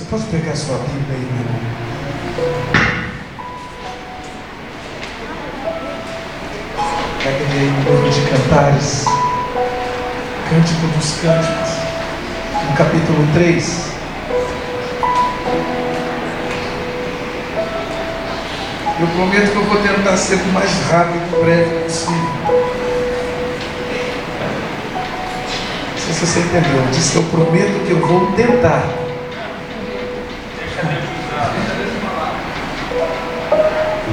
pode pegar sua Bíblia aí, meu irmão? Pega ele aí no livro de Cantares, Cântico dos Cânticos, no capítulo 3. Eu prometo que eu vou tentar ser o mais rápido e breve possível. Não sei se você entendeu. Eu disse que eu prometo que eu vou tentar.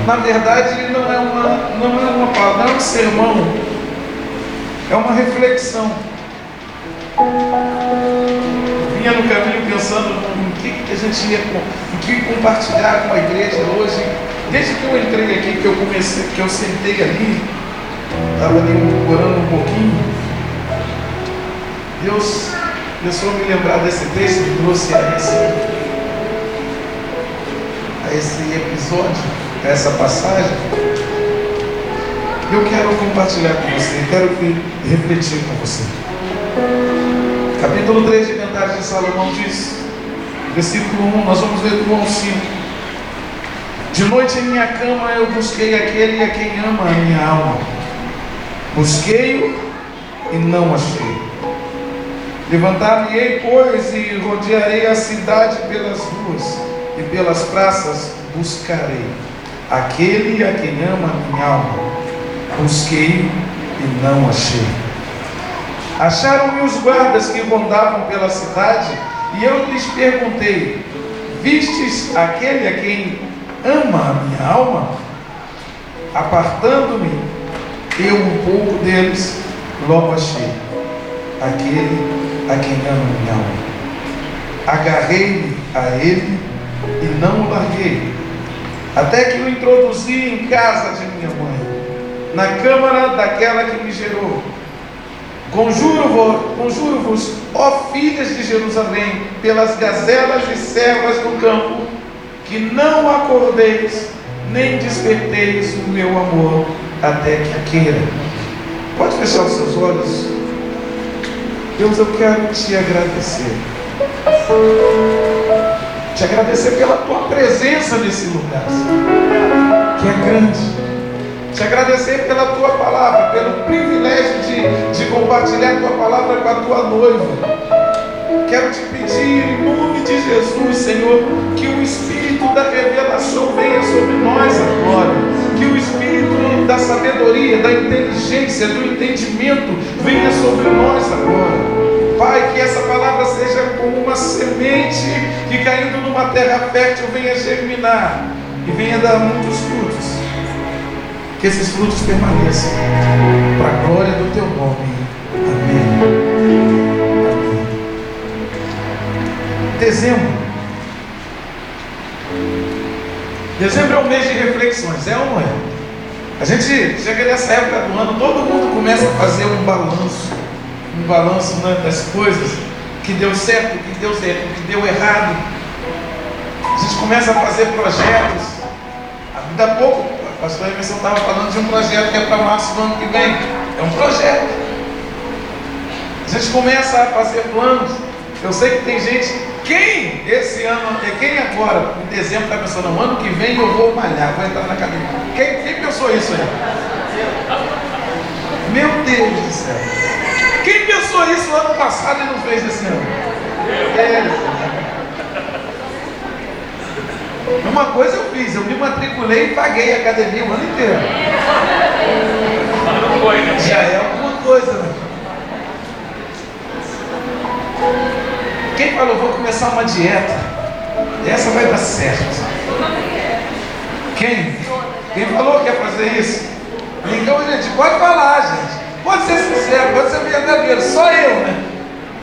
Na verdade, não é uma palavra, não é um sermão, é uma reflexão. Eu vinha no caminho pensando em que a gente ia, em que compartilhar com a igreja hoje. Desde que eu entrei aqui, que eu comecei, que eu sentei ali, estava ali orando um pouquinho, Deus começou a me lembrar desse texto, me trouxe a esse episódio, a essa passagem. Eu quero compartilhar com você, quero refletir com você. Capítulo 3 de Cantares de Salomão diz, versículo 1, nós vamos ler do 1 ao 5. De noite em minha cama eu busquei aquele a quem ama a minha alma. Busquei-o e não achei. Levantar-me-ei, pois, e rodearei a cidade pelas ruas e pelas praças buscarei aquele a quem ama a minha alma. Busquei e não achei. Acharam-me os guardas que rondavam pela cidade, e eu lhes perguntei: vistes aquele a quem ama a minha alma? Apartando-me eu um pouco deles, logo achei aquele a quem ama a minha alma. Agarrei-me a ele e não o larguei, até que o introduzi em casa de minha mãe, na câmara daquela que me gerou. Conjuro-vos, ó filhas de Jerusalém, pelas gazelas e servas do campo, que não acordeis, nem desperteis o meu amor, até que a queira. Pode fechar os seus olhos. Deus, eu quero te agradecer. Te agradecer pela tua presença nesse lugar, que é grande. Te agradecer pela tua palavra, pelo privilégio de compartilhar a tua palavra com a tua noiva. Quero te pedir, em nome de Jesus, Senhor, que o Espírito da revelação venha sobre nós agora. Que o Espírito da sabedoria, da inteligência, do entendimento venha sobre nós agora. Pai, que essa palavra seja como uma semente que, caindo numa terra fértil, venha germinar e venha dar muitos frutos. Que esses frutos permaneçam para a glória do teu nome. Amém. Dezembro é um mês de reflexões, é ou não é? A gente chega nessa época do ano, todo mundo começa a fazer um balanço, né, das coisas que deu certo, que deu errado. A gente começa a fazer projetos. Ainda há pouco o pastor Emerson estava falando de um projeto que é para março do ano que vem. É um projeto. A gente começa a fazer planos. Eu sei que tem gente. Quem esse ano, quem agora, em dezembro, está pensando, no ano que vem eu vou malhar, vou entrar na academia? Quem pensou isso aí? Meu Deus do céu! Quem pensou isso no ano passado e não fez esse ano? Uma coisa eu fiz, eu me matriculei e paguei a academia o ano inteiro. Já é alguma coisa, né? Quem falou, vou começar uma dieta, essa vai dar certo? Quem? Quem falou que ia fazer isso? Então, gente, pode falar, gente. Pode ser sincero, pode ser verdadeiro. Só eu, né?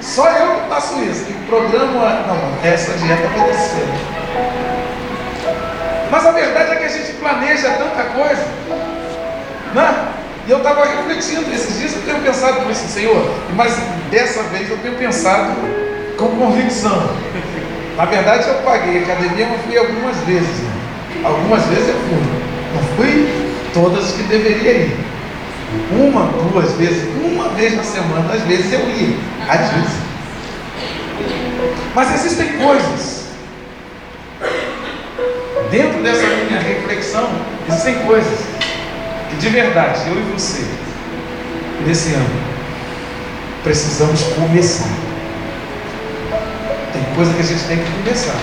Só eu que faço isso. Que programa, não, essa dieta vai dar certo. Mas a verdade é que a gente planeja tanta coisa, né? E eu estava refletindo, esses dias eu tenho pensado com isso, Senhor, mas dessa vez eu tenho pensado com convicção. Na verdade eu paguei a academia, eu fui algumas vezes. Né? Algumas vezes eu fui. Não fui todas que deveria ir. Uma, duas vezes, uma vez na semana, às vezes eu ia. Às vezes. Mas existem coisas dentro dessa minha reflexão, existem coisas que de verdade, eu e você, nesse ano, precisamos começar. Tem coisa que a gente tem que começar.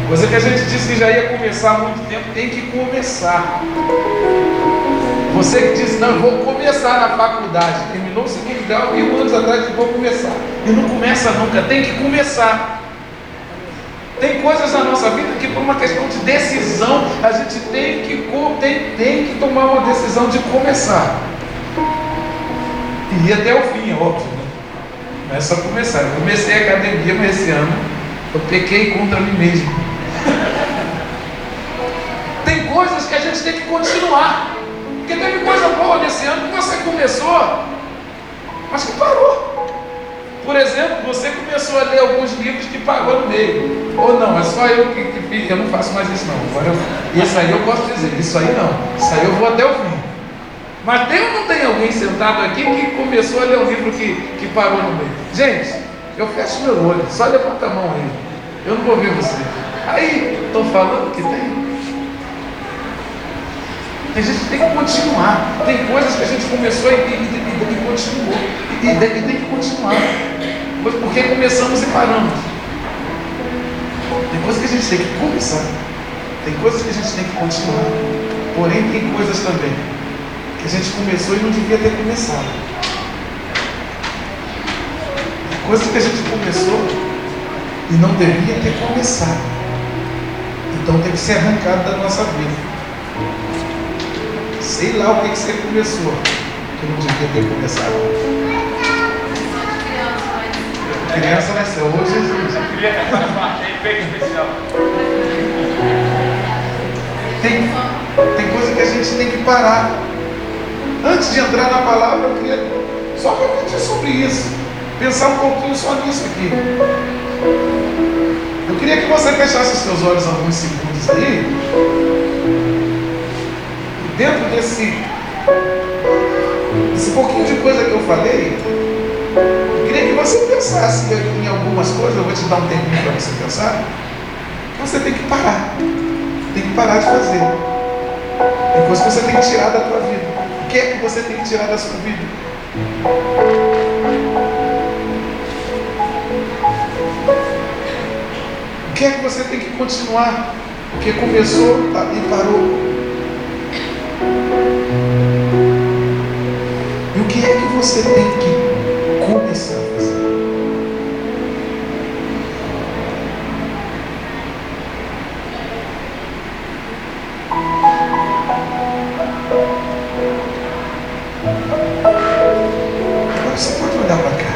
Coisa que a gente disse que já ia começar há muito tempo, tem que começar. Você que disse, não, eu vou começar na faculdade, terminou o segundo grau, 1000 anos atrás, eu vou começar. E não começa nunca, tem que começar. Tem coisas na nossa vida que por uma questão de decisão, a gente tem que tomar uma decisão de começar. E ir até o fim, é óbvio, né? Não é só começar. Eu comecei a academia, mas esse ano eu pequei contra mim mesmo. Tem coisas que a gente tem que continuar. Porque teve coisa boa nesse ano que você começou, mas que parou. Por exemplo, você começou a ler alguns livros que parou no meio. Ou não, é só eu que fiz, eu não faço mais isso não. Agora isso aí eu posso dizer, isso aí não. Isso aí eu vou até o fim. Mas tem ou não tem alguém sentado aqui que começou a ler um livro que parou no meio? Gente, eu fecho meu olho, só levanta a mão aí. Eu não vou ver você. Aí, estou falando que tem. A gente tem que continuar. Tem coisas que a gente começou e continuou. E tem que continuar. Porque começamos e paramos. Tem coisas que a gente tem que começar. Tem coisas que a gente tem que continuar. Porém, tem coisas também que a gente começou e não devia ter começado. Tem coisas que a gente começou e não devia ter começado. Então tem que ser arrancado da nossa vida. Sei lá o que você começou, que não devia ter começado. Criança nasceu hoje, Jesus. Eu queria que essa parte aí bem especial. Tem coisa que a gente tem que parar. Antes de entrar na palavra, eu queria só refletir sobre isso. Pensar um pouquinho só nisso aqui. Eu queria que você fechasse os seus olhos alguns segundos aí. Dentro desse pouquinho de coisa que eu falei, eu queria que você pensasse em algumas coisas. Eu vou te dar um tempinho para você pensar. Você tem que parar. Tem que parar de fazer. Tem coisas que você tem que tirar da tua vida. O que é que você tem que tirar da sua vida? O que é que você tem que continuar? Porque começou e parou. E o que é que você tem que começar a fazer? Agora você pode olhar para cá.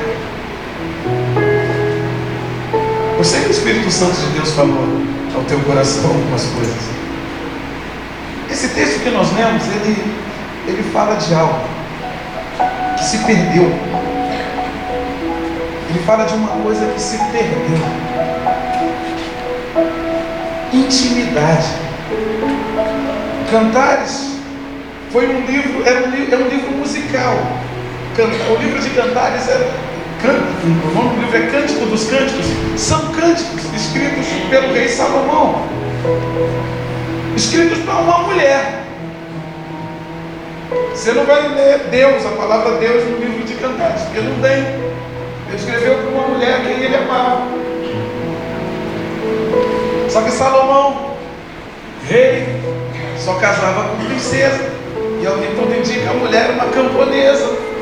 Eu sei que o Espírito Santo de Deus falou ao teu coração algumas coisas. Esse texto que nós lemos, ele fala de algo que se perdeu. Ele fala de uma coisa que se perdeu. Intimidade. Cantares foi um livro, é um livro musical. O livro de Cantares o nome do livro é Cântico dos Cânticos. São cânticos escritos pelo rei Salomão, escritos para uma mulher. Você não vai ler Deus, a palavra Deus, no livro de Cantares, porque não tem. Ele escreveu para uma mulher que ele amava. Só que Salomão, rei, só casava com princesa. E ao que tudo indica, a mulher era uma camponesa.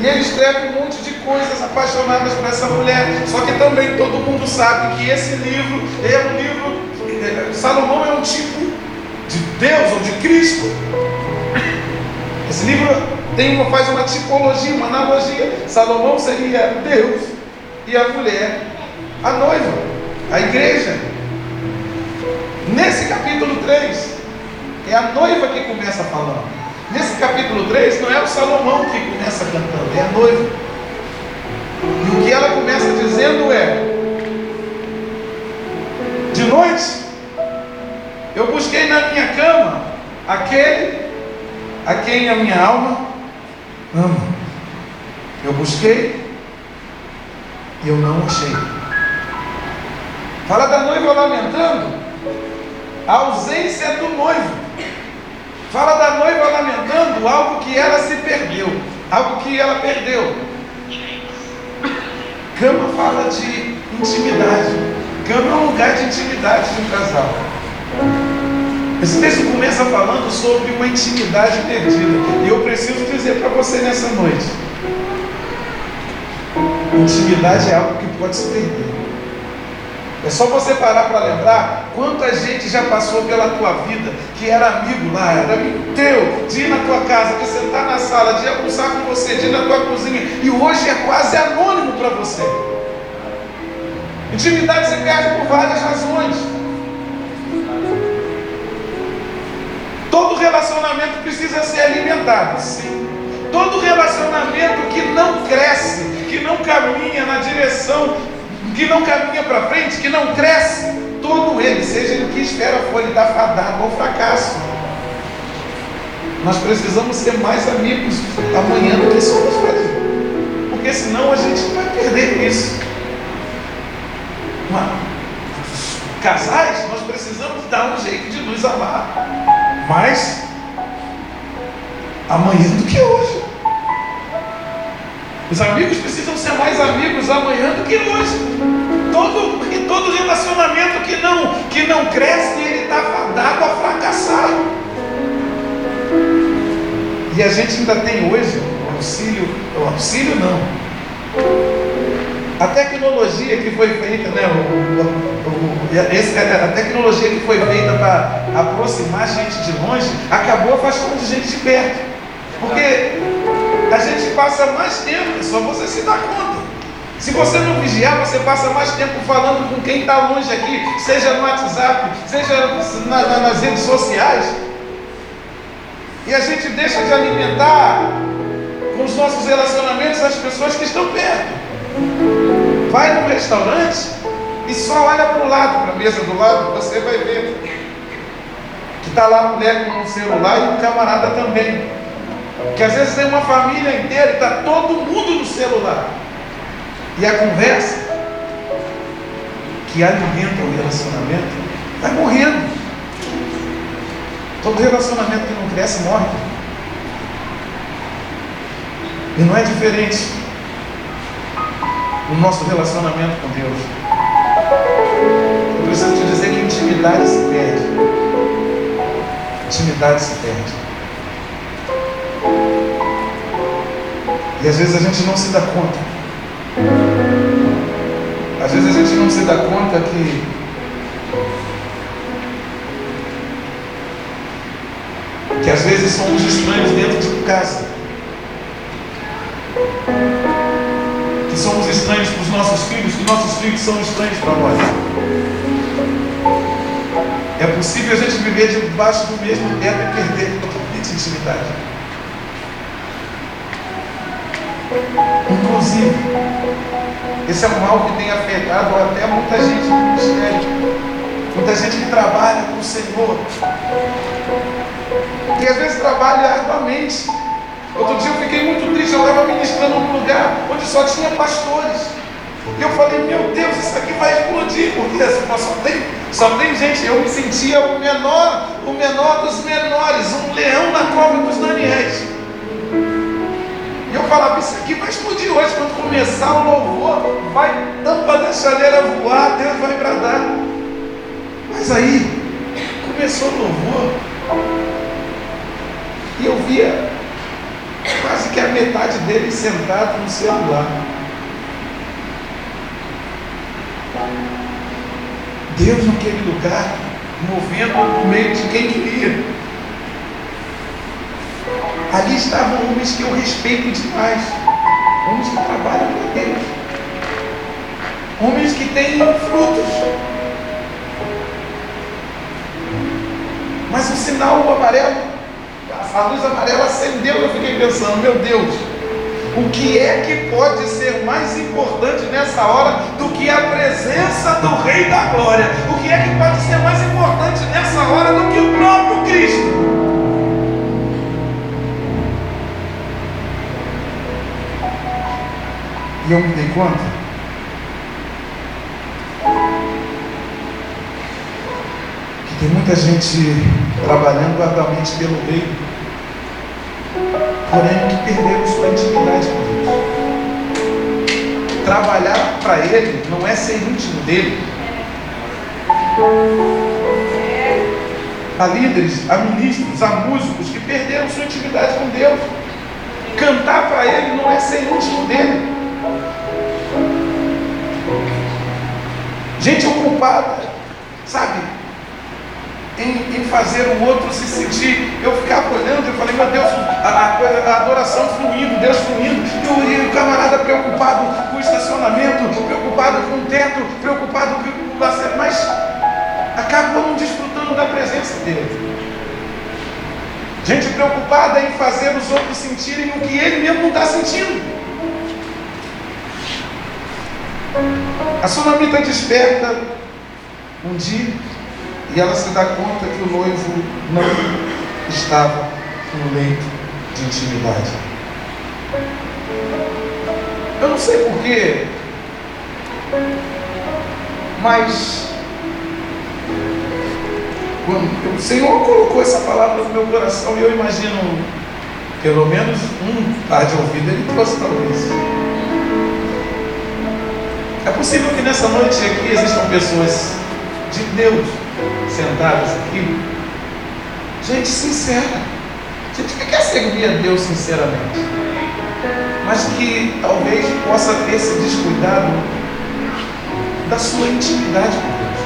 E ele escreve um monte de coisas apaixonadas por essa mulher. Só que também todo mundo sabe que esse livro é um livro. Salomão é um tipo de Deus ou de Cristo. Esse livro faz uma tipologia, uma analogia. Salomão seria Deus e a mulher, a noiva, a igreja. Nesse capítulo 3, é a noiva que começa falando. Nesse capítulo 3, não é o Salomão que começa cantando, é a noiva. E o que ela começa dizendo é: de noite, eu busquei na minha cama aquele a quem a minha alma ama. Eu busquei e eu não achei. Fala da noiva lamentando a ausência do noivo. Fala da noiva lamentando algo que ela se perdeu, algo que ela perdeu. Cama fala de intimidade. Cama é um lugar de intimidade de um casal. Esse texto começa falando sobre uma intimidade perdida. E eu preciso dizer para você nessa noite: intimidade é algo que pode se perder. É só você parar para lembrar quanta gente já passou pela tua vida, que era amigo lá, era amigo teu, de ir na tua casa, de sentar na sala, de almoçar com você, de ir na tua cozinha, e hoje é quase anônimo para você. Intimidade se perde por várias razões. Todo relacionamento precisa ser alimentado, sim. Todo relacionamento que não cresce, que não caminha na direção, que não caminha para frente, que não cresce, todo ele, seja ele que esfera for, ele está fadado ao fracasso. Nós precisamos ser mais amigos amanhã do que somos hoje, porque senão a gente vai perder isso. Casais, nós precisamos dar um jeito de nos amar mais amanhã do que hoje. Os amigos precisam ser mais amigos amanhã do que hoje. Todo relacionamento que não cresce, ele está fadado a fracassar. E a gente ainda tem hoje o auxílio não. A tecnologia que foi feita, né? A tecnologia que foi feita para aproximar gente de longe, acabou afastando gente de perto. Porque a gente passa mais tempo, é só você se dar conta. Se você não vigiar, você passa mais tempo falando com quem está longe aqui, seja no WhatsApp, seja nas redes sociais. E a gente deixa de alimentar com os nossos relacionamentos as pessoas que estão perto. Vai num restaurante e só olha para o lado, para a mesa do lado, você vai ver que está lá a mulher com um celular e um camarada também. Que às vezes tem uma família inteira e está todo mundo no celular. E a conversa que alimenta o relacionamento vai morrendo. Todo relacionamento que não cresce morre. E não é diferente o nosso relacionamento com Deus. Eu preciso te dizer que intimidade se perde. Intimidade se perde. E às vezes a gente não se dá conta. Às vezes a gente não se dá conta que às vezes somos estranhos dentro de casa. Que somos estranhos para os nossos filhos, que nossos filhos são estranhos para nós. É possível a gente viver debaixo do mesmo teto e perder totalmente a intimidade. Inclusive, esse é um mal que tem afetado até muita gente no ministério, muita gente que trabalha com o Senhor, e às vezes trabalha arduamente. Outro dia eu fiquei muito triste, eu estava ministrando num lugar onde só tinha pastores, e eu falei, meu Deus, isso aqui vai explodir, porque só tem gente. Eu me sentia o menor dos menores, um leão na cova dos Daniéis. E eu falava, isso aqui vai explodir hoje, quando começar o louvor, vai tampa da chaleira voar, Deus vai bradar. Mas aí, começou o louvor, e eu via quase que a metade dele sentado no celular. Deus naquele lugar, movendo no meio de quem queria. Ali estavam homens que eu respeito demais, homens que trabalham para Deus, homens que têm frutos. Mas o sinal amarelo, a luz amarela acendeu, eu fiquei pensando, meu Deus, o que é que pode ser mais importante nessa hora do que a presença do Rei da Glória? O que é que pode ser mais importante nessa hora do que o próprio Cristo? E eu me dei conta que Tem muita gente trabalhando arduamente pelo reino, porém que perderam sua intimidade com Deus. Trabalhar para Ele não é ser íntimo dele. Há líderes, há ministros, há músicos que perderam sua intimidade com Deus. Cantar para Ele não é ser íntimo dele. Gente ocupada, sabe, em fazer o outro se sentir. Eu ficava olhando e falei, meu Deus, a adoração fluindo, Deus fluindo, e o camarada preocupado com o estacionamento, preocupado com o teto, preocupado com o lazer, mas acabou não desfrutando da presença dele. Gente preocupada em fazer os outros sentirem o que ele mesmo não está sentindo. A sunamita desperta um dia e ela se dá conta que o noivo não estava no leito de intimidade. Eu não sei porquê, mas quando o Senhor colocou essa palavra no meu coração, e eu imagino, pelo menos um par de ouvido ele trouxe talvez. É possível que nessa noite aqui existam pessoas de Deus sentadas aqui, gente sincera, gente que quer servir a Deus sinceramente, mas que talvez possa ter se descuidado da sua intimidade com Deus.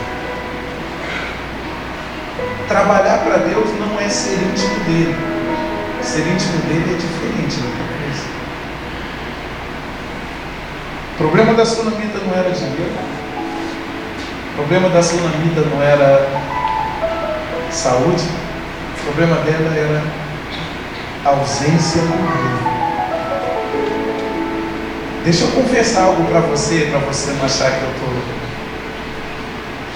Trabalhar para Deus não é ser íntimo dele. Ser íntimo dele é diferente da outra coisa. O problema da sunamita não era dinheiro. O problema da sunamita não era saúde. O problema dela era ausência do Deus. Deixa eu confessar algo para você não achar que eu estou...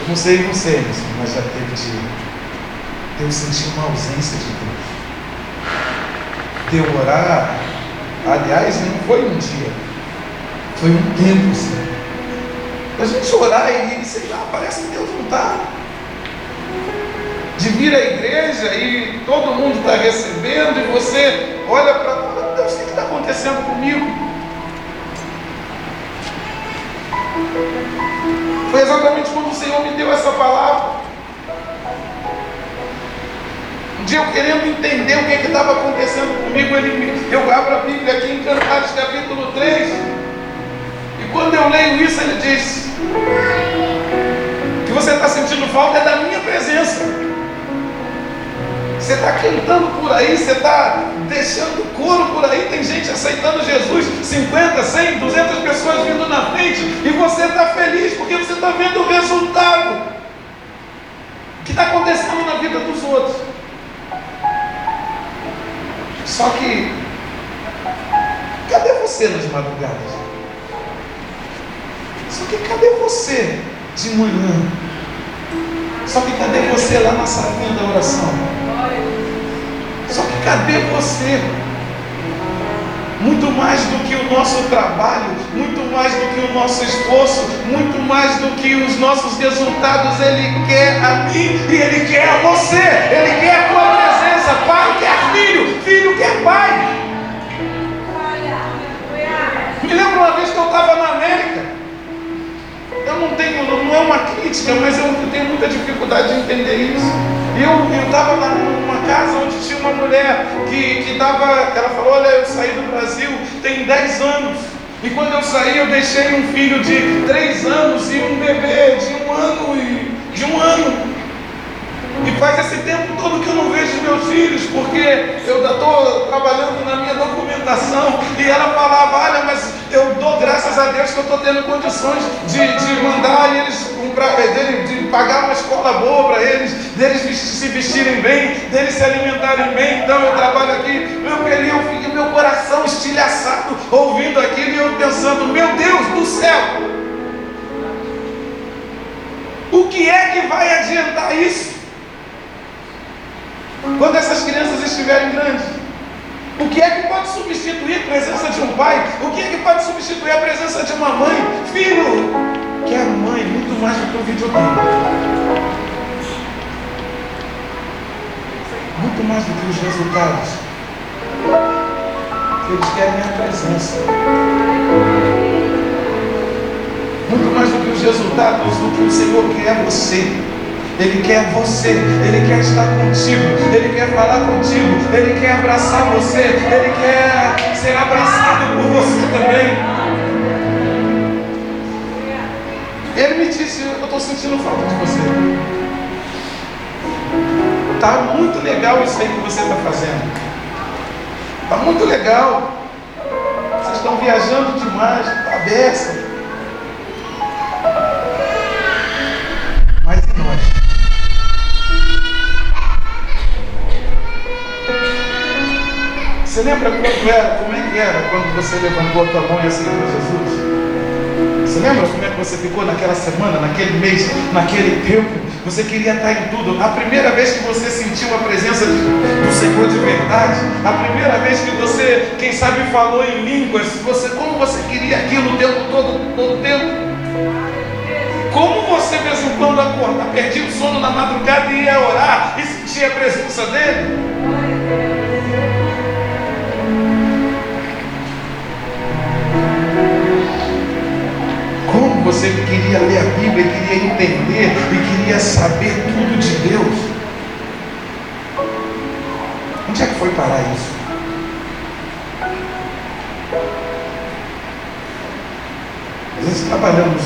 Eu não sei você, mas já teve dia. Eu senti uma ausência de Deus. De eu orar, aliás, não foi um dia, foi um tempo, sim. A gente orar e sei lá, parece que Deus não está. De vir à igreja e todo mundo está recebendo e você olha para Deus, o que está acontecendo comigo? Foi exatamente quando o Senhor me deu essa palavra. Um dia eu querendo entender o que estava acontecendo comigo, eu abro a Bíblia aqui em Cantares capítulo 3, e quando eu leio isso ele diz que você está sentindo falta é da minha presença. Você está cantando por aí, você está deixando coro por aí, tem gente aceitando Jesus, 50, 100, 200 pessoas vindo na frente, e você está feliz porque você está vendo o resultado que está acontecendo na vida dos outros. Só que, cadê você nas madrugadas? Só que cadê você de manhã? Só que cadê você lá na salinha da oração? Só que cadê você? Muito mais do que o nosso trabalho, muito mais do que o nosso esforço, muito mais do que os nossos resultados, Ele quer a mim e Ele quer a você. Ele quer a tua presença. Pai quer filho, filho quer pai. Me lembro uma vez que eu estava na América. Não é uma crítica, mas eu tenho muita dificuldade de entender isso. E eu estava numa casa onde tinha uma mulher que estava, ela falou, olha, eu saí do Brasil tem 10 anos. E quando eu saí, eu deixei um filho de 3 anos e um bebê de 1 ano. E faz esse tempo todo que eu não vejo meus filhos, porque eu estou trabalhando na minha documentação. E ela falava, olha, mas eu dou graças a Deus que eu estou tendo condições de mandar eles de pagar uma escola boa para eles, deles se vestirem bem, deles se alimentarem bem. Então eu trabalho aqui. Eu fiquei meu coração estilhaçado ouvindo aquilo e eu pensando, meu Deus do céu, o que é que vai adiantar isso? Quando essas crianças estiverem grandes, o que é que pode substituir a presença de um pai? O que é que pode substituir a presença de uma mãe? Filho quer a mãe muito mais do que o videogame. mais do que os resultados. Eles querem a presença. Muito mais do que os resultados, do que o Senhor quer é você. Ele quer você, Ele quer estar contigo, Ele quer falar contigo, Ele quer abraçar você, Ele quer ser abraçado por você também. Ele me disse, eu estou sentindo falta de você. Está muito legal isso aí que você está fazendo. Está muito legal. Vocês estão viajando demais, está beça. Mas e nós? Você lembra como é que era quando você levantou a tua mão e aceitou Jesus? Você lembra como é que você ficou naquela semana, naquele mês, naquele tempo? Você queria estar em tudo. A primeira vez que você sentiu a presença do Senhor de verdade, a primeira vez que você, quem sabe, falou em línguas, como você queria aquilo o tempo todo o tempo? Como você, de vez em quando, acordar, perdia o sono na madrugada e ia orar e sentia a presença dele? Como você queria ler a Bíblia, queria entender e queria saber tudo de Deus? Onde é que foi parar isso? Às vezes trabalhamos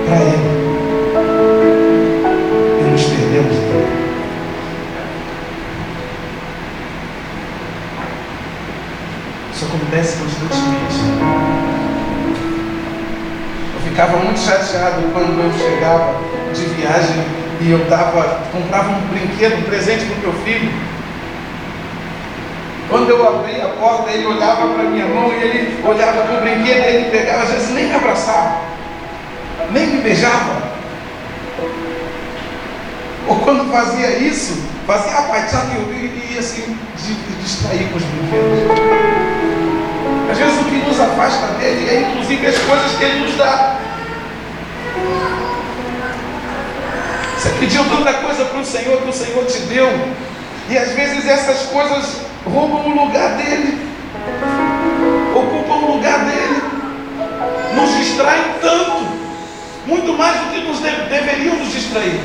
para Ele e nos perdemos dele. Isso acontece constantemente. Eu ficava muito chateado quando eu chegava de viagem e eu comprava um brinquedo, um presente para o meu filho. Quando eu abria a porta, ele olhava para a minha mão e ele olhava para o brinquedo e ele pegava, às vezes nem me abraçava, nem me beijava. Ou quando fazia isso, fazia a baixada e ia assim, distrair com os brinquedos. Às vezes o que nos afasta dele é inclusive as coisas que ele nos dá. Você pediu tanta coisa para o Senhor que o Senhor te deu, e às vezes essas coisas roubam o lugar dele, ocupam o lugar dele, nos distraem tanto, muito mais do que nos deveriam nos distrair.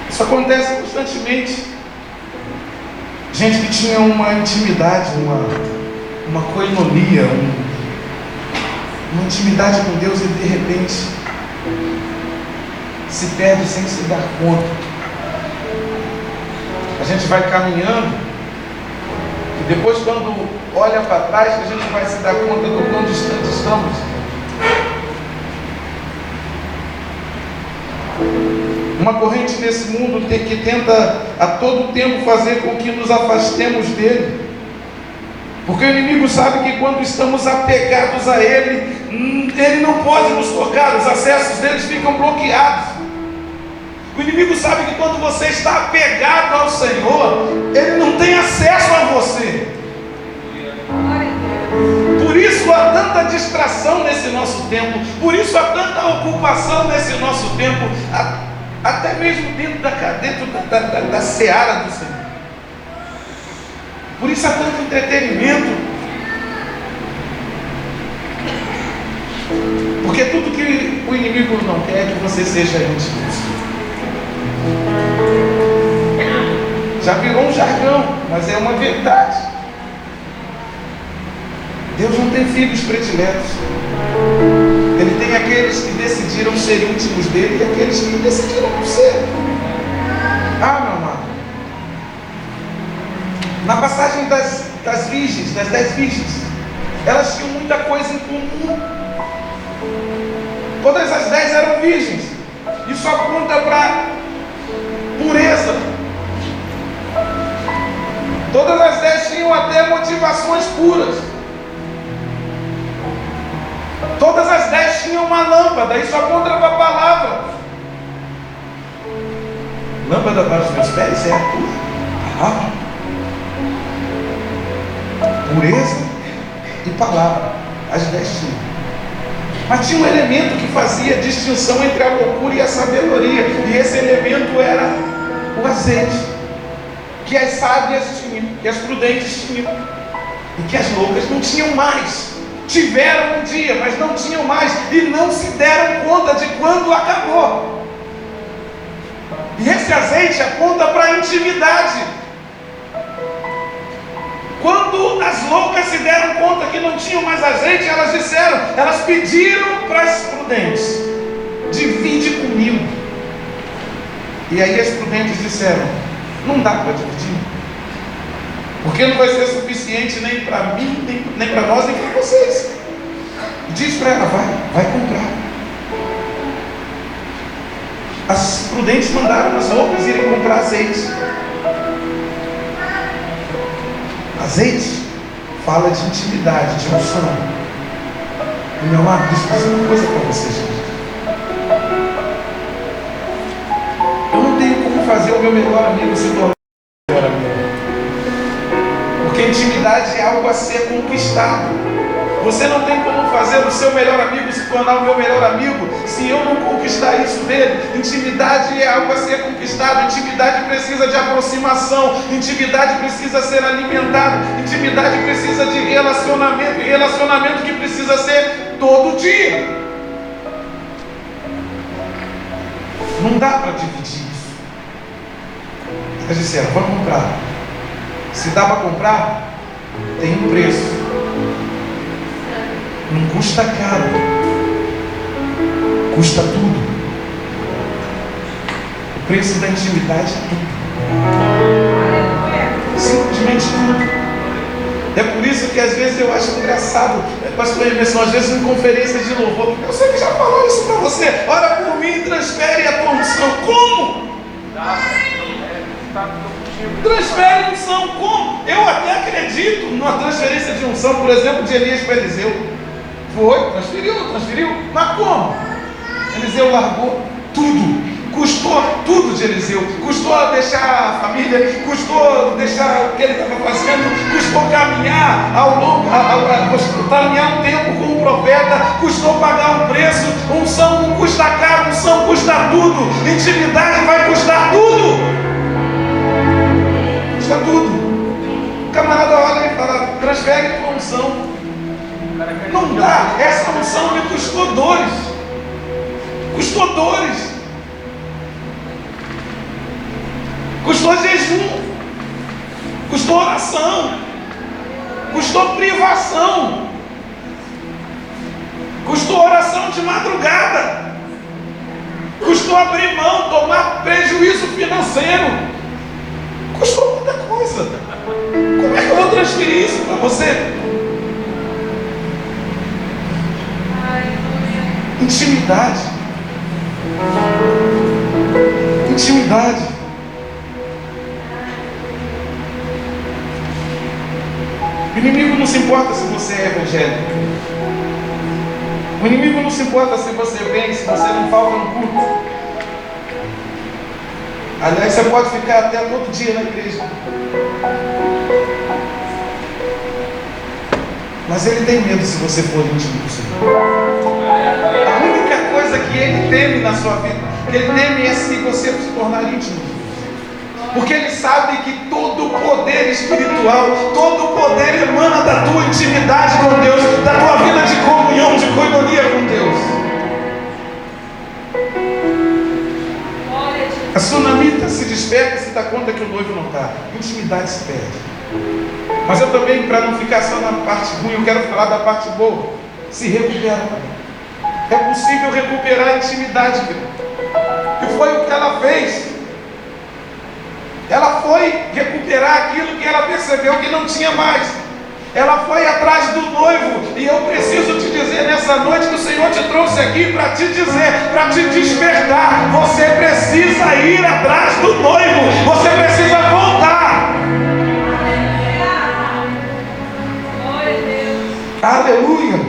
Isso acontece constantemente. Gente que tinha uma intimidade, uma coinonia, uma intimidade com Deus e de repente se perde sem se dar conta. A gente vai caminhando e depois, quando olha para trás, a gente vai se dar conta do quão distante estamos. Uma corrente nesse mundo que tenta a todo tempo fazer com que nos afastemos dele. Porque o inimigo sabe que quando estamos apegados a ele, ele não pode nos tocar, os acessos deles ficam bloqueados. O inimigo sabe que quando você está apegado ao Senhor, ele não tem acesso a você. Por isso há tanta distração nesse nosso tempo, por isso há tanta ocupação nesse nosso tempo, até mesmo dentro da seara do Senhor. Por isso há tanto entretenimento. Porque tudo que o inimigo não quer é que você seja íntimo. Já virou um jargão, mas é uma verdade. Deus não tem filhos prediletos. Ele tem aqueles que decidiram ser íntimos dele e aqueles que decidiram não ser. Ah, meu amado, na passagem das virgens, das 10 virgens, elas tinham muita coisa em comum. Todas as 10 eram virgens. Isso aponta para pureza. Todas as 10 tinham até motivações puras. Todas as 10 tinham uma lâmpada. Isso aponta para a palavra. Lâmpada para os meus pés é a tua palavra. Pureza e palavra. As 10 tinham. Mas tinha um elemento que fazia distinção entre a loucura e a sabedoria, e esse elemento era o azeite, que as sábias tinham, que as prudentes tinham, e que as loucas não tinham mais. Tiveram um dia, mas não tinham mais, e não se deram conta de quando acabou. E esse azeite aponta para a intimidade. Quando as loucas se deram conta que não tinham mais azeite, elas pediram para as prudentes: divide comigo. E aí as prudentes disseram: não dá para dividir, porque não vai ser suficiente nem para mim, nem para nós, nem para vocês. Diz para ela: vai comprar. As prudentes mandaram as loucas irem comprar azeite. Azeite fala de intimidade, de unção. E meu amado, deixa eu dizer uma coisa para você, gente. Eu não tenho como fazer o meu melhor amigo se tornar o melhor amigo. Porque intimidade é algo a ser conquistado. Você não tem como fazer o seu melhor amigo se tornar o meu melhor amigo se eu não conquistar isso dele. Intimidade é algo a ser conquistado. Intimidade precisa de aproximação. Intimidade precisa ser alimentado. Intimidade precisa de relacionamento. E relacionamento que precisa ser todo dia. Não dá para dividir isso. Eles disseram: vamos comprar. Se dá para comprar, tem um preço. Não custa caro, custa tudo. O preço da intimidade é tudo. Simplesmente tudo. É por isso que às vezes eu acho engraçado, pastor Emerson, às vezes em conferências de louvor, eu sei que já falou isso para você: ora por mim e transfere a tua unção. Como? Transfere a unção, como? Eu até acredito numa transferência de unção, por exemplo, de Elias para Eliseu. Foi, transferiu, mas como? Eliseu largou tudo, custou tudo de Eliseu, custou deixar a família, custou deixar o que ele estava fazendo, custou caminhar caminhar um tempo com o profeta, custou pagar um preço. Unção não custa caro, unção custa tudo, intimidade vai custar tudo, custa tudo. O camarada olha e fala: transfere tua unção. Não dá, essa unção me custou dores. Custou dores. Custou jejum. Custou oração. Custou privação. Custou oração de madrugada. Custou abrir mão, tomar prejuízo financeiro. Custou muita coisa. Como é que eu vou transferir isso para você? Intimidade. Intimidade. O inimigo não se importa se você é evangélico. O inimigo não se importa se você vem, se você não falta no culto. Aliás, você pode ficar até todo dia na igreja. Mas ele tem medo se você for íntimo do Senhor. A única coisa que ele teme na sua vida, que ele teme é se você se tornar íntimo de Deus. Porque ele sabe que todo o poder espiritual, todo o poder emana da tua intimidade com Deus, da tua vida de comunhão, de coinonia com Deus. A sunamita se desperta e se dá conta que o noivo não está. Intimidade se perde. Mas eu também, para não ficar só na parte ruim, eu quero falar da parte boa. Se recupera. É possível recuperar a intimidade. E foi o que ela fez. Ela foi recuperar aquilo que ela percebeu que não tinha mais. Ela foi atrás do noivo. E eu preciso te dizer nessa noite que o Senhor te trouxe aqui para te dizer, para te despertar. Você precisa ir atrás do noivo. Você precisa voltar. Aleluia.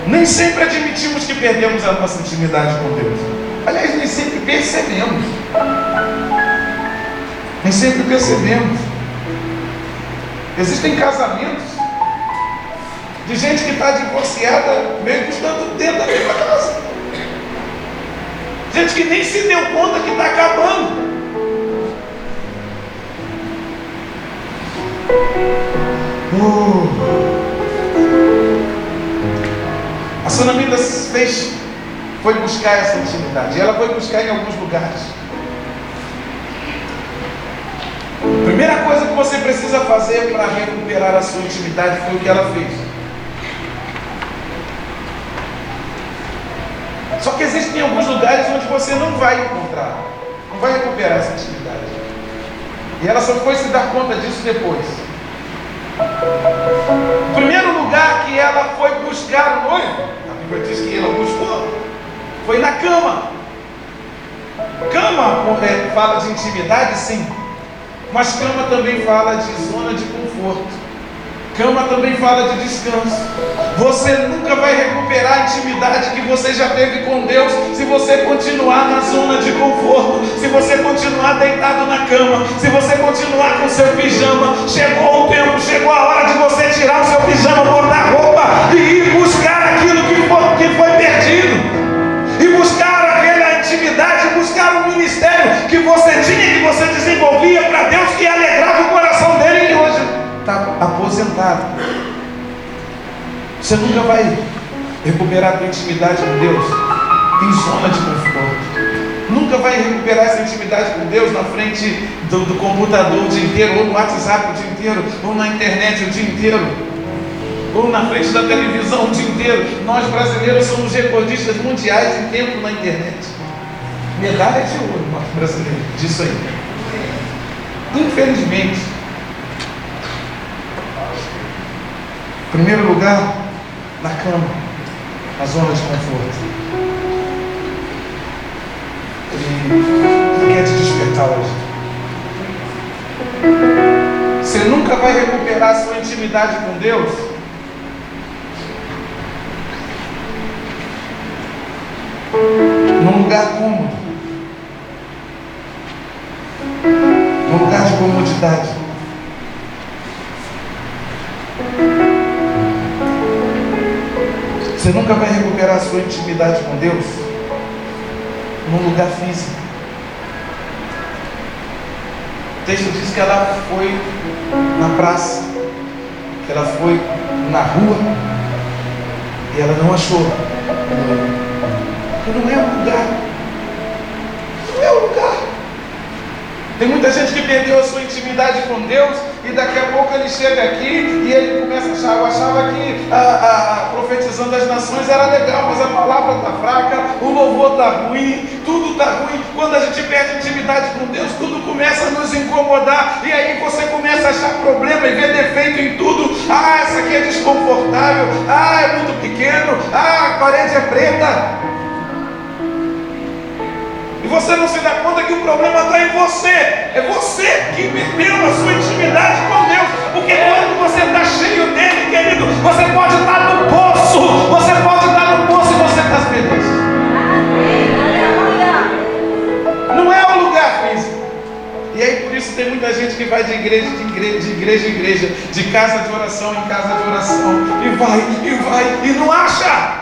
Nem sempre admitimos que perdemos a nossa intimidade com Deus. Aliás, nem sempre percebemos. Nem sempre percebemos. Existem casamentos de gente que está divorciada, mesmo estando dentro da mesma casa. Gente que nem se deu conta que está acabando. A Sunamita foi buscar essa intimidade. E ela foi buscar em alguns lugares. A primeira coisa que você precisa fazer para recuperar a sua intimidade foi o que ela fez. Só que existem alguns lugares onde você não vai encontrar, não vai recuperar essa intimidade. E ela só foi se dar conta disso depois. O primeiro lugar que ela foi buscar o noivo, a Bíblia diz que ela buscou, foi na cama. Cama fala de intimidade, sim, mas cama também fala de zona de conforto. Cama também fala de descanso. Você nunca vai recuperar a intimidade que você já teve com Deus se você continuar na zona de conforto, se você continuar deitado na cama, se você continuar com seu pijama. Chegou o tempo, chegou a hora de você tirar o seu pijama, botar a roupa e ir buscar aquilo que foi perdido, e buscar aquela intimidade, buscar o ministério que você tinha, que você desenvolvia para Deus, que alegrava o coração dele, que hoje está aposentado. Você nunca vai recuperar a tua intimidade com Deus em zona de conforto. Nunca vai recuperar essa intimidade com Deus na frente do computador o dia inteiro, ou no WhatsApp o dia inteiro, ou na internet o dia inteiro, ou na frente da televisão o dia inteiro. Nós brasileiros somos recordistas mundiais em tempo na internet. Medalha de ouro, nós brasileiros, disso aí. Infelizmente. Primeiro lugar, na cama, na zona de conforto. Ele quer te despertar hoje. Você nunca vai recuperar a sua intimidade com Deus num lugar cômodo, num lugar de comodidade. Você nunca vai recuperar a sua intimidade com Deus num lugar físico. O texto diz que ela foi na praça, que ela foi na rua, e ela não achou. Porque não é o lugar. Não é o lugar. Tem muita gente que perdeu a sua intimidade com Deus, e daqui a pouco ele chega aqui e ele começa a achar. Eu achava que a profetizando as nações era legal, mas a palavra está fraca, o louvor está ruim, tudo está ruim. Quando a gente perde a intimidade com Deus, tudo começa a nos incomodar, e aí você começa a achar problema e ver defeito em tudo. Ah, essa aqui é desconfortável, ah, é muito pequeno, ah, a parede é preta. E você não se dá conta que o problema está em você. É você que perdeu a sua intimidade com Deus. Porque quando você está cheio dele, querido, você pode estar no poço. Você pode estar no poço e você está feliz. Não é um lugar físico. E aí por isso tem muita gente que vai de igreja em igreja, de casa de oração em casa de oração, e vai, e não acha.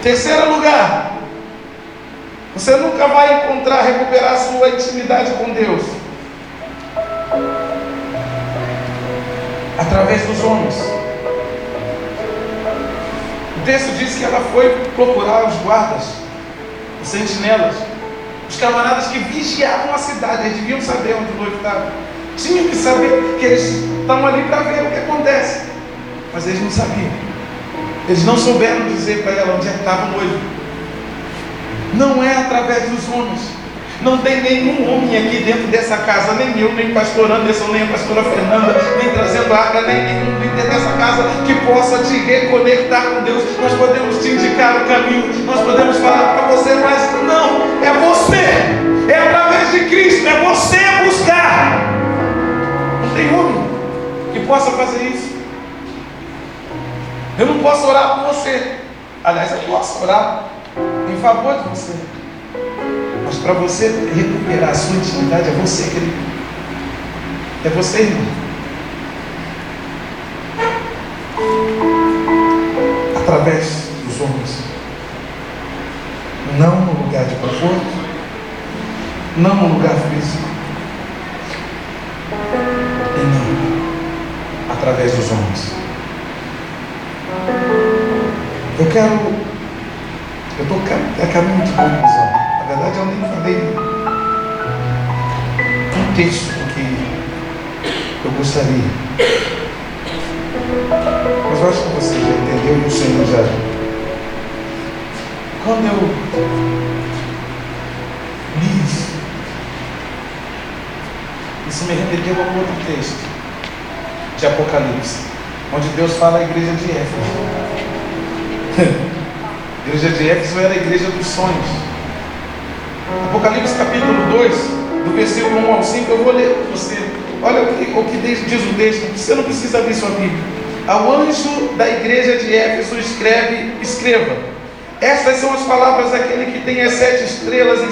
Terceiro lugar, você nunca vai recuperar a sua intimidade com Deus através dos homens. O texto diz que ela foi procurar os guardas, os sentinelas, os camaradas que vigiavam a cidade. Eles deviam saber onde o noivo estava, tinham que saber que eles estão ali para ver o que acontece, mas eles não sabiam. Eles não souberam dizer para ela onde é que estava o noivo. Não é através dos homens. Não tem nenhum homem aqui dentro dessa casa, nem eu, nem o pastor Anderson, nem a pastora Fernanda, nem trazendo água, nem nenhum líder dessa casa que possa te reconectar com Deus. Nós podemos te indicar o caminho, nós podemos falar para você, mas não, é você. É através de Cristo, é você buscar. Não tem homem que possa fazer isso. Eu não posso orar por você. Aliás, eu posso orar em favor de você. Mas para você recuperar a sua intimidade, é você, querido. É você, irmão. através dos homens. Não no lugar de conforto, não no lugar físico, e não através dos homens. Eu estou a caminho de conclusão. Na verdade, eu nem falei um texto que eu gostaria. Mas eu acho que você já entendeu e o Senhor já. Quando eu li isso me remeteu a um outro texto de Apocalipse, onde Deus fala à igreja de Éfeso. A igreja de Éfeso era a igreja dos sonhos. Apocalipse capítulo 2, do versículo 1 ao 5, eu vou ler para você. Olha o que diz o texto. Você não precisa abrir sua Bíblia. Ao anjo da igreja de Éfeso escreva: estas são as palavras daquele que tem as 7 estrelas em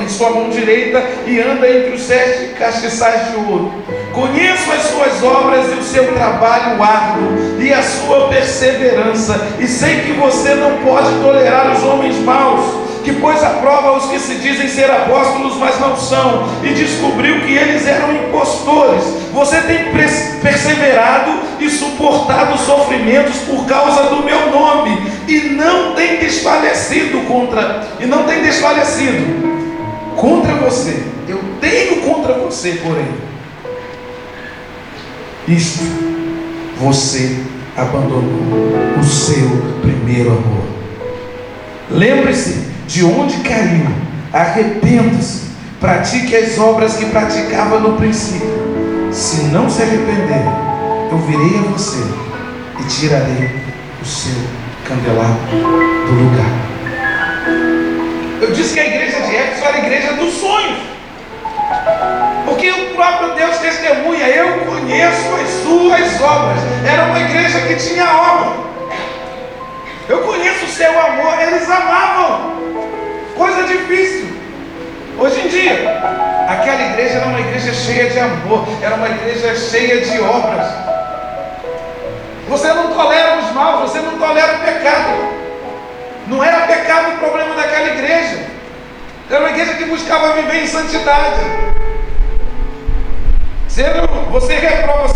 sua mão direita e anda entre os 7 castiçais de ouro. Conheço as suas obras e o seu trabalho árduo e a sua perseverança, e sei que você não pode tolerar os homens maus, que pôs à prova os que se dizem ser apóstolos, mas não são, e descobriu que eles eram impostores. Você tem perseverado e suportado sofrimentos por causa do meu nome, e não tem desfalecido contra você. Eu tenho contra você, porém, isto: você abandonou o seu primeiro amor. Lembre-se de onde caiu, arrependa-se, pratique as obras que praticava no princípio. Se não se arrepender, eu virei a você e tirarei o seu candelabro do lugar. Eu disse que a igreja de Éfeso era a igreja dos sonhos, porque o próprio Deus testemunha: eu conheço as suas obras. Era uma igreja que tinha obra. Eu conheço o seu amor. Eles amavam. Coisa difícil. Hoje em dia, aquela igreja era uma igreja cheia de amor, era uma igreja cheia de obras. Você não tolera os maus, você não tolera o pecado. Não era pecado o problema daquela igreja. Era uma igreja que buscava viver em santidade. Você reprova,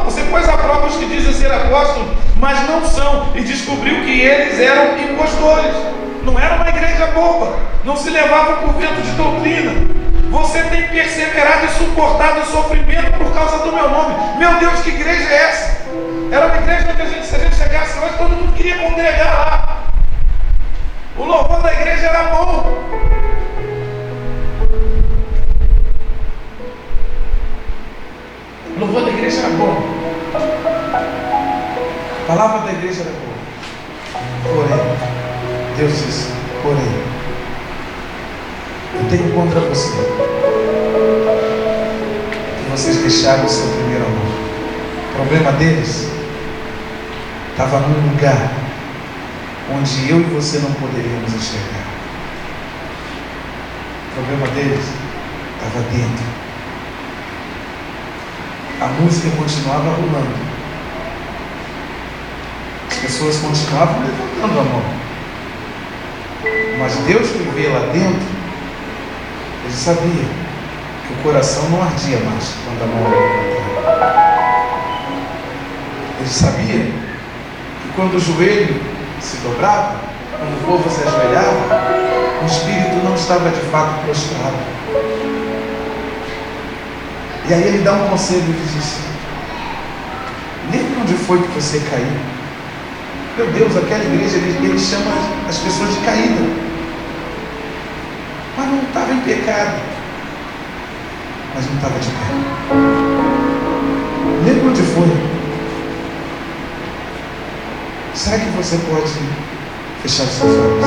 você pôs à prova os que dizem ser apóstolos, mas não são, e descobriu que eles eram impostores. Não era uma igreja boba, não se levava por vento de doutrina. Você tem perseverado e suportado o sofrimento por causa do meu nome. Meu Deus, que igreja é essa? Era uma igreja onde se a gente chegasse hoje, todo mundo queria congregar lá. O louvor da igreja era bom. O louvor da igreja era bom. A palavra da igreja era boa. Porém, Deus disse: porém, eu tenho contra você que vocês deixaram o seu primeiro amor. O problema deles estava num lugar onde eu e você não poderíamos enxergar. O problema deles estava dentro. A música continuava rolando, as pessoas continuavam levantando a mão, mas Deus que vê lá dentro, Ele sabia que o coração não ardia mais quando a mão era levantada. Ele sabia que quando o joelho se dobrava, quando o povo se ajoelhava, o espírito não estava de fato prostrado. E aí ele dá um conselho e diz assim: lembra onde foi que você caiu? Meu Deus, aquela igreja, ele chama as pessoas de caída, mas não estava em pecado, mas não estava de pé. Lembra onde foi? Será que você pode fechar os seus olhos?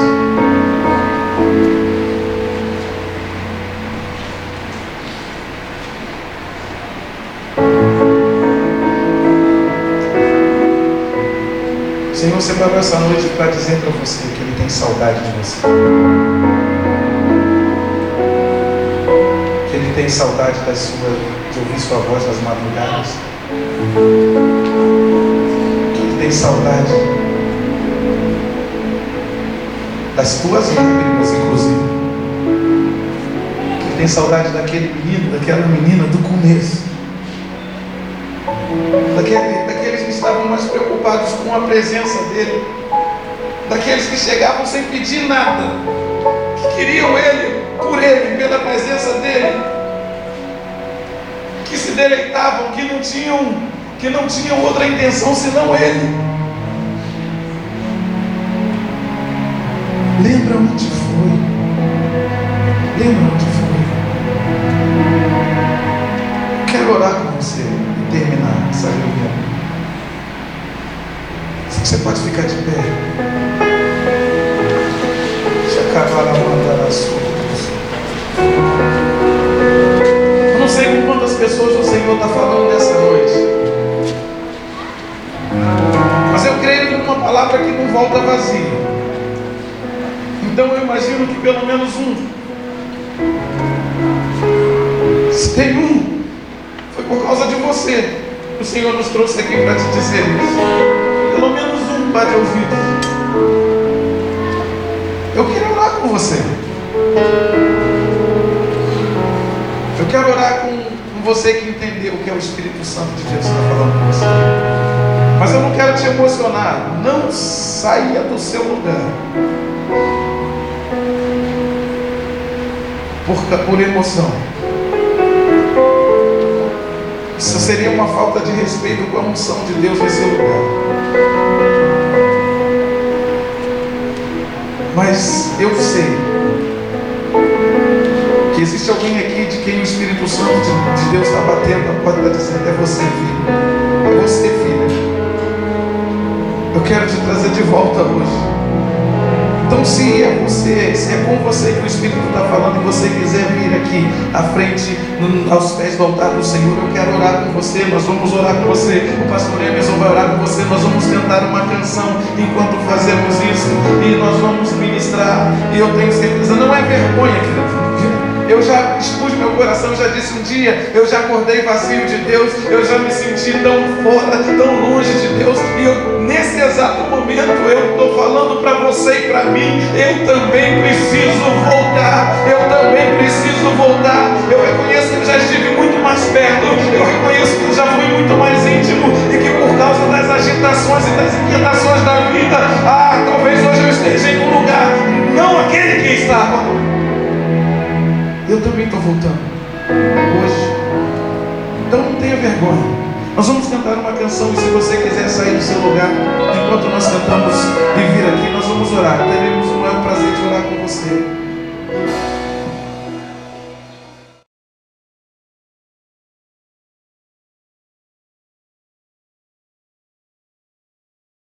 O Senhor separou essa noite para dizer para você que Ele tem saudade de você, que Ele tem saudade de ouvir sua voz nas madrugadas, que Ele tem saudade das tuas lágrimas, inclusive. Ele tem saudade daquele menino, daquela menina do começo. Daqueles que estavam mais preocupados com a presença dele. Daqueles que chegavam sem pedir nada, que queriam ele, por ele, pela presença dele, que se deleitavam, que não tinham outra intenção senão ele. Lembra onde foi? Lembra onde foi? Quero orar com você e terminar essa reunião. Você pode ficar de pé. Eu não sei com quantas pessoas o Senhor está falando nessa noite, mas eu creio numa palavra que não volta vazia. Então eu imagino que pelo menos um, se tem um, foi por causa de você que o Senhor nos trouxe aqui para te dizer isso. Pelo menos um bate ouvido. Eu quero orar com você. Eu quero orar com você que entendeu o que é o Espírito Santo de Deus que está falando com você. Mas eu não quero te emocionar. Não saia do seu lugar por emoção. Isso seria uma falta de respeito com a unção de Deus nesse lugar. Mas eu sei que existe alguém aqui de quem o Espírito Santo de Deus está batendo a porta, está dizendo: é você, filho, é você, filha. Eu quero te trazer de volta hoje. Então, se é você, se é com você que o Espírito está falando e você quiser vir aqui à frente, aos pés do altar do Senhor, eu quero orar com você. Nós vamos orar com você. O pastor Emerson vai orar com você. Nós vamos cantar uma canção enquanto fazemos isso, e nós vamos ministrar. E eu tenho certeza, não é vergonha, querido. Eu já expus meu coração, eu já disse um dia, eu já acordei vazio de Deus, eu já me senti tão fora, tão longe de Deus, e nesse exato momento eu estou falando para você e para mim: eu também preciso voltar, eu também preciso voltar. Eu reconheço que eu já estive muito mais perto, eu reconheço que eu já fui muito mais íntimo, e que por causa das agitações e das inquietações da vida, talvez hoje eu esteja em um lugar, não aquele que estava. Eu também estou voltando hoje. Então não tenha vergonha. Nós vamos cantar uma canção, e se você quiser sair do seu lugar enquanto nós cantamos e vir aqui, nós vamos orar. Teremos o maior prazer de orar com você.